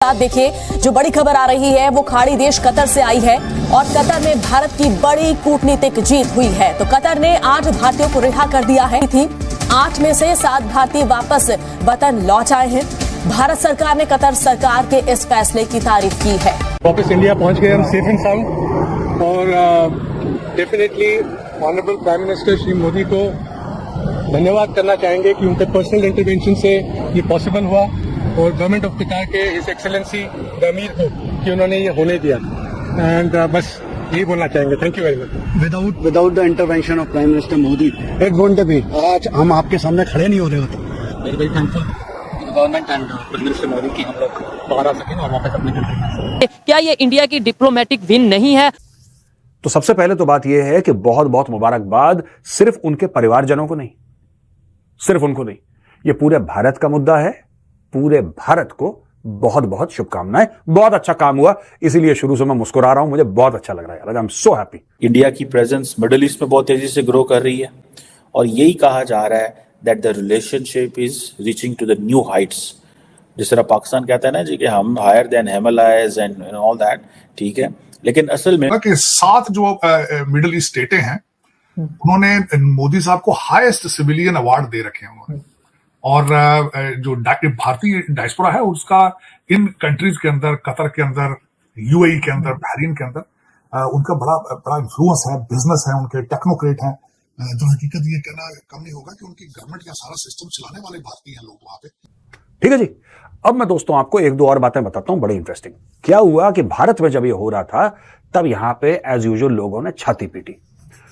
देखिए, जो बड़ी खबर आ रही है वो खाड़ी देश कतर से आई है और कतर में भारत की बड़ी कूटनीतिक जीत हुई है। तो कतर ने 8 भारतीयों को रिहा कर दिया है। 8 में से 7 भारतीय वापस वतन लौट आए हैं। भारत सरकार ने कतर सरकार के इस फैसले की तारीफ की है। वापस इंडिया पहुंच गए हम सेफ एंड साउंड और definitely honourable prime minister Shri Modi को धन्यवाद करना चाहेंगे कि उनके पर्सनल इंटरवेंशन से ये पॉसिबल हुआ और गवर्नमेंट ऑफ कतर के हिज एक्सेलेंसी द अमीर को कि उन्होंने ये होने दिया एंड बस यही बोलना चाहेंगे। Thank you very much. Without the intervention of prime minister Modi it won't be आज हम आपके सामने खड़े नहीं हो रहे होते। Very very thankful government and prime minister Modi की हम लोग बाहर आ सकें और वापस अपने कंट्री। क्या ये इंडिया की डिप्लोमेटिक विन नहीं है? तो सबसे पहले तो बात यह है कि बहुत बहुत मुबारकबाद सिर्फ उनके परिवारजनों को नहीं, सिर्फ उनको नहीं, ये पूरे भारत का मुद्दा है। पूरे भारत को बहुत बहुत शुभकामनाएं। बहुत अच्छा काम हुआ, इसीलिए शुरू से मैं मुस्कुरा रहा हूं। मुझे बहुत अच्छा लग रहा है। I am so happy. India की प्रेजेंस मिडिल ईस्ट में बहुत तेजी से ग्रो कर रही है और यही कहा जा रहा है that the relationship is reaching to the new heights. जिस तरह पाकिस्तान कहता है ना जी कि हम higher than Himalayas and all that, ठीक है, लेकिन असल में कि 7 जो मिडिल ईस्ट स्टेटें हैं उन्होंने मोदी साहब को हाईएस्ट सिविलियन अवार्ड दे रखे हैं उन्होंने। और जो भारतीय डायस्पोरा है उसका इन कंट्रीज के अंदर, कतर के अंदर, यूएई के अंदर, बहरीन के अंदर उनका बड़ा इन्फ्लुएंस है, बिजनेस है, उनके टेक्नोक्रेट हैं। जो हकीकत ये कहना कम नहीं होगा कि उनकी गवर्नमेंट का सारा सिस्टम चलाने वाले भारतीय हैं लोग वहां पे। ठीक है जी। अब मैं दोस्तों आपको 1-2 और बातें बताता हूं, बड़ी इंटरेस्टिंग। क्या हुआ कि भारत में जब ये हो रहा था तब यहां पे एज यूजुअल लोगों ने छाती पीटी।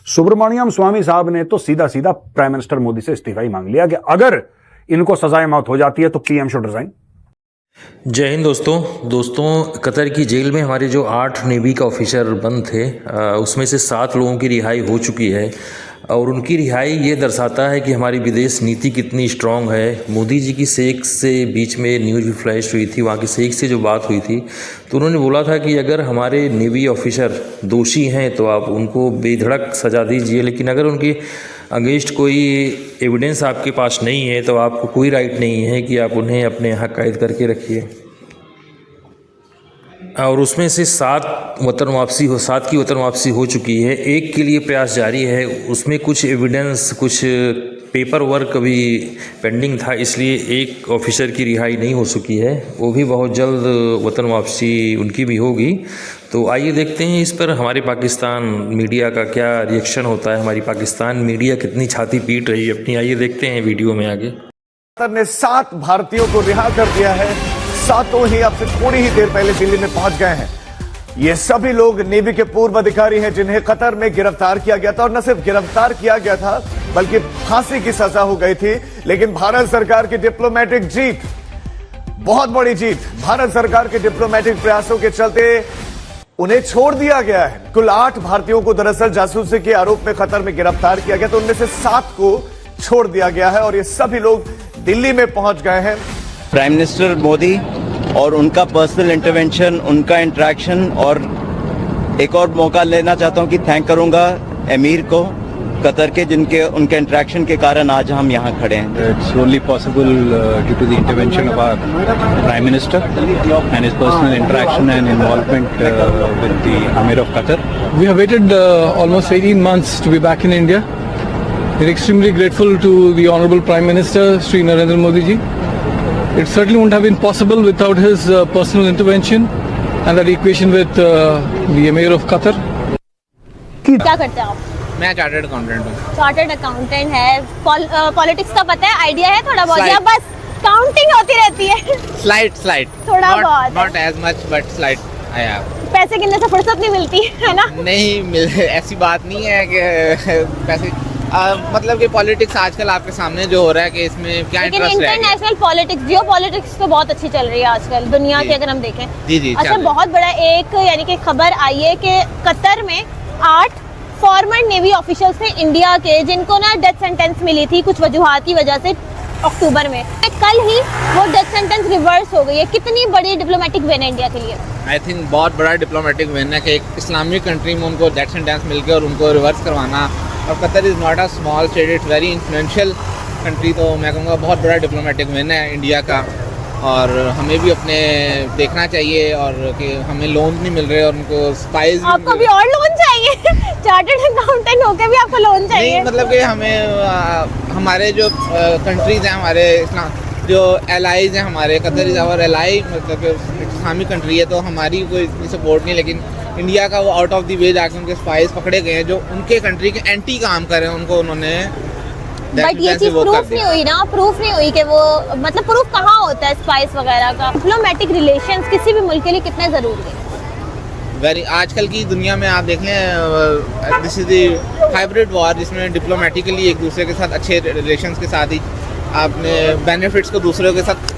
सुब्रमण्यम स्वामी साहब ने तो सीधा सीधा प्राइम मिनिस्टर मोदी से इस्तीफा ही मांग लिया कि अगर इनको सजाए मौत हो जाती है तो पीएम शुड रिजाइन। जय हिंद दोस्तों, कतर की जेल में हमारे जो 8 नेवी का ऑफिसर बंद थे उसमें से 7 लोगों की रिहाई हो चुकी है और उनकी रिहाई ये दर्शाता है कि हमारी विदेश नीति कितनी स्ट्रांग है। मोदी जी की शेख से बीच में न्यूज़ भी फ्लैश हुई थी, वहाँ की शेख से जो बात हुई थी तो उन्होंने बोला था कि अगर हमारे नेवी ऑफिसर दोषी हैं तो आप उनको बेधड़क सज़ा दीजिए, लेकिन अगर उनकी अगेंस्ट कोई एविडेंस आपके पास नहीं है तो आपको कोई राइट नहीं है कि आप उन्हें अपने यहाँ कैद करके रखिए। और उसमें से 7 की वतन वापसी हो चुकी है। एक के लिए प्रयास जारी है, उसमें कुछ एविडेंस, कुछ पेपर वर्क अभी पेंडिंग था, इसलिए एक ऑफिसर की रिहाई नहीं हो सकी है। वो भी बहुत जल्द वतन वापसी उनकी भी होगी। तो आइए देखते हैं इस पर हमारे पाकिस्तान मीडिया का क्या रिएक्शन होता है, हमारी पाकिस्तान मीडिया कितनी छाती पीट रही है अपनी। आइए देखते हैं वीडियो में आगे। कतर ने 7 भारतीयों को रिहा कर दिया है। 7 ही अब से थोड़ी ही देर पहले दिल्ली में पहुंच गए हैं। ये सभी लोग नेवी के पूर्व अधिकारी हैं जिन्हें कतर में गिरफ्तार किया गया था और न सिर्फ गिरफ्तार किया गया था बल्कि फांसी की सजा हो गई थी। लेकिन भारत सरकार की डिप्लोमेटिक जीत, बहुत बड़ी जीत, भारत सरकार के डिप्लोमेटिक प्रयासों के चलते उन्हें छोड़ दिया गया है। कुल 8 भारतीयों को दरअसल जासूसी के आरोप में कतर में गिरफ्तार किया गया, तो उनमें से 7 को छोड़ दिया गया है और ये सभी लोग दिल्ली में पहुंच गए हैं। प्राइम मिनिस्टर मोदी और उनका पर्सनल इंटरवेंशन, उनका इंटरेक्शन, और एक और मौका लेना चाहता हूं कि थैंक करूंगा अमीर को कतर के, जिनके उनके इंटरेक्शन के कारण आज हम यहाँ खड़े हैं। It's only possible due to the intervention of our prime minister and his personal interaction and involvement with the amir of Qatar. We have waited almost 18 months to be back in India. We're extremely grateful to the Honorable Prime Minister Shri Narendra Modi ji. It certainly wouldn't have been possible without his personal intervention and that equation with the Emir of Qatar. क्या करते हैं आप? मैं chartered accountant हूँ। Chartered accountant है। Politics का पता है, आइडिया है थोड़ा बहुत, या बस काउंटिंग होती रहती है? स्लाइड थोड़ा बहुत, not as much but slide. पैसे गिनने से फुर्सत नहीं मिलती है ना? नहीं ऐसी बात नहीं है कि पैसे मतलब कि पॉलिटिक्स आजकल आपके सामने जो हो रहा है कि इसमें क्या इंटरेस्ट है। इंटरनेशनल पॉलिटिक्स, जियो पॉलिटिक्स तो बहुत अच्छी चल रही है आजकल दुनिया की, अगर हम देखें। जी अच्छा, बहुत बड़ा एक यानी कि खबर आई है कि कतर में 8 फॉर्मर नेवी ऑफिशियल्स थे इंडिया के, जिनको ना डेथ सेंटेंस मिली थी कुछ वजूहात की वजह से अक्टूबर में। कल ही वो डेथ सेंटेंस रिवर्स हो गई है। कितनी बड़ी डिप्लोमेटिक विन है इंडिया के लिए? आई थिंक बहुत बड़ा डिप्लोमेटिक विन है कि एक इस्लामिक कंट्री में उनको डेथ सेंटेंस मिल गया और उनको रिवर्स करवाना। और Qatar is not a small state, it's very influential country. तो मैं कहूँगा बहुत बड़ा डिप्लोमेटिक विन है इंडिया का। और हमें भी अपने देखना चाहिए और कि हमें लोन नहीं मिल रहे और उनको स्पाइस आपको भी और लोन चाहिए? चार्टर्ड अकाउंटेंट होके भी आपको लोन चाहिए? नहीं, मतलब कि हमें हमारे जो कंट्रीज हैं, हमारे जो एलाइज हैं, हमारे कतर इज आवर एलाई, मतलब इस्लामिक कंट्री है, तो हमारी कोई इतनी सपोर्ट नहीं, लेकिन इंडिया का वो आउट ऑफ द वे जाके उनके स्पाइस पकड़े गए हैं जो उनके कंट्री के एंटी काम कर रहे हैं, उनको उन्होंने। बट ये चीज प्रूफ नहीं हुई ना, प्रूफ नहीं हुई कि वो, मतलब प्रूफ कहाँ होता है स्पाइस वगैरह का? डिप्लोमेटिक रिलेशंस किसी भी मुल्क के लिए कितने जरूरी है? आजकल की दुनिया में आप देख लें, this is the hybrid war, जिसमें डिप्लोमेटिकली एक दूसरे के साथ अच्छे रिलेशंस के साथ ही आपने बेनिफिट्स को दूसरों के साथ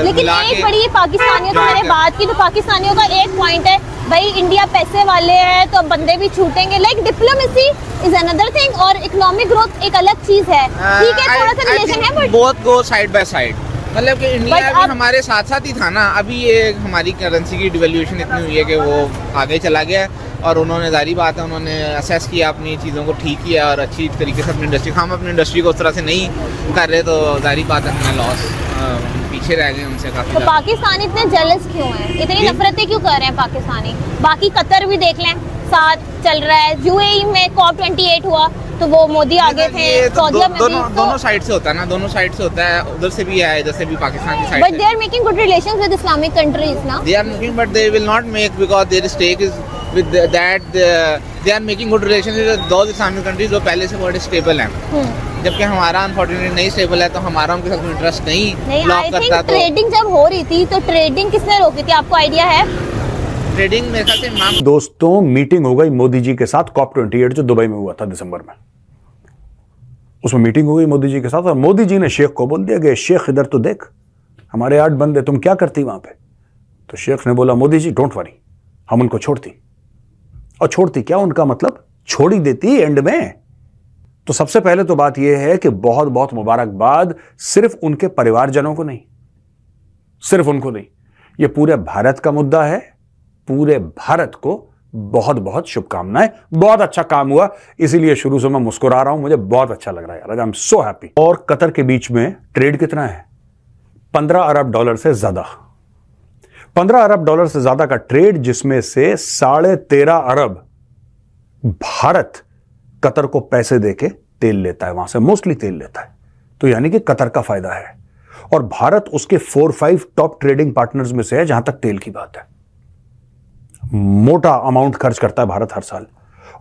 लेकिन एक बड़ी पाकिस्तानियों से मैंने बात की तो पाकिस्तानियों का एक पॉइंट है, भाई इंडिया पैसे वाले हैं तो बंदे भी छूटेंगे। Like diplomacy is another thing और इकोनॉमिक ग्रोथ एक अलग चीज है। ठीक है, थोड़ा सा रिलेशन है but both go side by side. मतलब कि इंडिया भी हमारे साथ साथ ही था ना। अभी ये हमारी करेंसी की डिवैल्यूएशन इतनी हुई है कि वो आगे चला गया और उन्होंने, जारी बात है, उन्होंने असेस किया अपनी चीज़ों को, ठीक किया और अच्छी तरीके से अपनी इंडस्ट्री, हम अपनी इंडस्ट्री को उस तरह से नहीं कर रहे तो जारी बात है हमें लॉस, पीछे रह गए उनसे काफ़ी। तो पाकिस्तान इतने जेलस क्यों हैं, इतनी नफरतें क्यों कर रहे हैं पाकिस्तानी? बाकी कतर भी देख लें, साथ चल रहा है। यूएई में COP28 हुआ तो वो मोदी आगे थे, सऊदीया में भी। दोनों साइड से होता है ना, दोनों साइड से होता है, उधर से भी है, इधर से भी पाकिस्तान की side. But they are making good relations with Islamic countries ना। They are making, but they will not make because their stake is with that they are making good relations with those Islamic countries जो पहले से बहुत stable हैं। जबकि हमारा unfortunately नहीं stable है, तो हमारा उनके साथ इंटरेस्ट नहीं लॉक करता। तो ट्रेडिंग जब हो रही थी तो ट्रेडिंग किसने रोकी थी, आपको आइडिया है? ट्रेडिंग मेरे ख्याल से इमाम। दोस्तों, मीटिंग हो गई मोदी जी के साथ COP28 जो दुबई में हुआ था दिसंबर में। उसमें मीटिंग हो गई मोदी जी के साथ और मोदी जी ने शेख को बोल दिया कि शेख इधर तो देख, हमारे 8 बंदे, तुम क्या करती वहां पे? तो शेख ने बोला मोदी जी डोंट वरी, हम उनको छोड़ती। और छोड़ती क्या, उनका मतलब छोड़ ही देती एंड में। तो सबसे पहले तो बात यह है कि बहुत बहुत मुबारकबाद सिर्फ उनके परिवारजनों को नहीं, सिर्फ उनको नहीं, यह पूरे भारत का मुद्दा है। पूरे भारत को बहुत बहुत शुभकामनाएं। बहुत अच्छा काम हुआ, इसीलिए शुरू से मैं मुस्कुरा रहा हूं, मुझे बहुत अच्छा लग रहा है यार, आई एम सो हैप्पी। और कतर के बीच में ट्रेड कितना है? $15 अरब से ज्यादा, $15 अरब से ज्यादा का ट्रेड, जिसमें से 13.5 अरब भारत कतर को पैसे देके तेल लेता है, वहां से मोस्टली तेल लेता है। तो यानी कि कतर का फायदा है और भारत उसके 4-5 टॉप ट्रेडिंग पार्टनर्स में से है जहां तक तेल की बात है। मोटा अमाउंट खर्च करता है भारत हर साल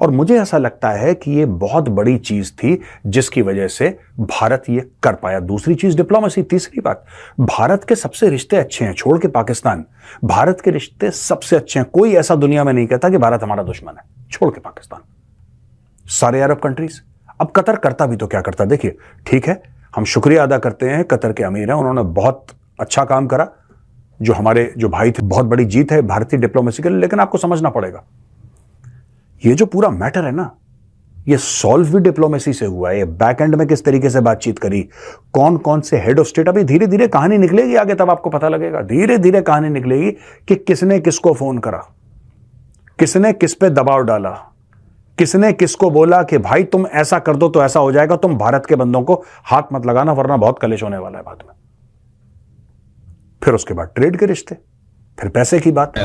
और मुझे ऐसा लगता है कि यह बहुत बड़ी चीज थी जिसकी वजह से भारत ये कर पाया। दूसरी चीज डिप्लोमेसी। तीसरी बात, भारत के सबसे रिश्ते अच्छे हैं, छोड़ के पाकिस्तान, भारत के रिश्ते सबसे अच्छे हैं। कोई ऐसा दुनिया में नहीं कहता कि भारत हमारा दुश्मन है, छोड़ के पाकिस्तान, सारे अरब कंट्रीज। अब कतर करता भी तो क्या करता, देखिए, ठीक है, हम शुक्रिया अदा करते हैं, कतर के अमीर हैं, उन्होंने बहुत अच्छा काम करा, जो हमारे जो भाई थे, बहुत बड़ी जीत है भारतीय डिप्लोमेसी के लिए। लेकिन आपको समझना पड़ेगा, ये जो पूरा मैटर है ना, ये सॉल्व भी डिप्लोमेसी से हुआ है। ये बैक एंड में किस तरीके से बातचीत करी, कौन कौन से हेड ऑफ स्टेट, अभी धीरे धीरे कहानी निकलेगी आगे, तब आपको पता लगेगा, धीरे धीरे कहानी निकलेगी कि किसने किसको फोन करा, किसने किस पे दबाव डाला, किसने किसको बोला कि भाई तुम ऐसा कर दो तो ऐसा हो जाएगा, तुम भारत के बंदों को हाथ मत लगाना वरना बहुत कलेश होने वाला है बाद में। फिर उसके बाद ट्रेड के रिश्ते, फिर पैसे की बात।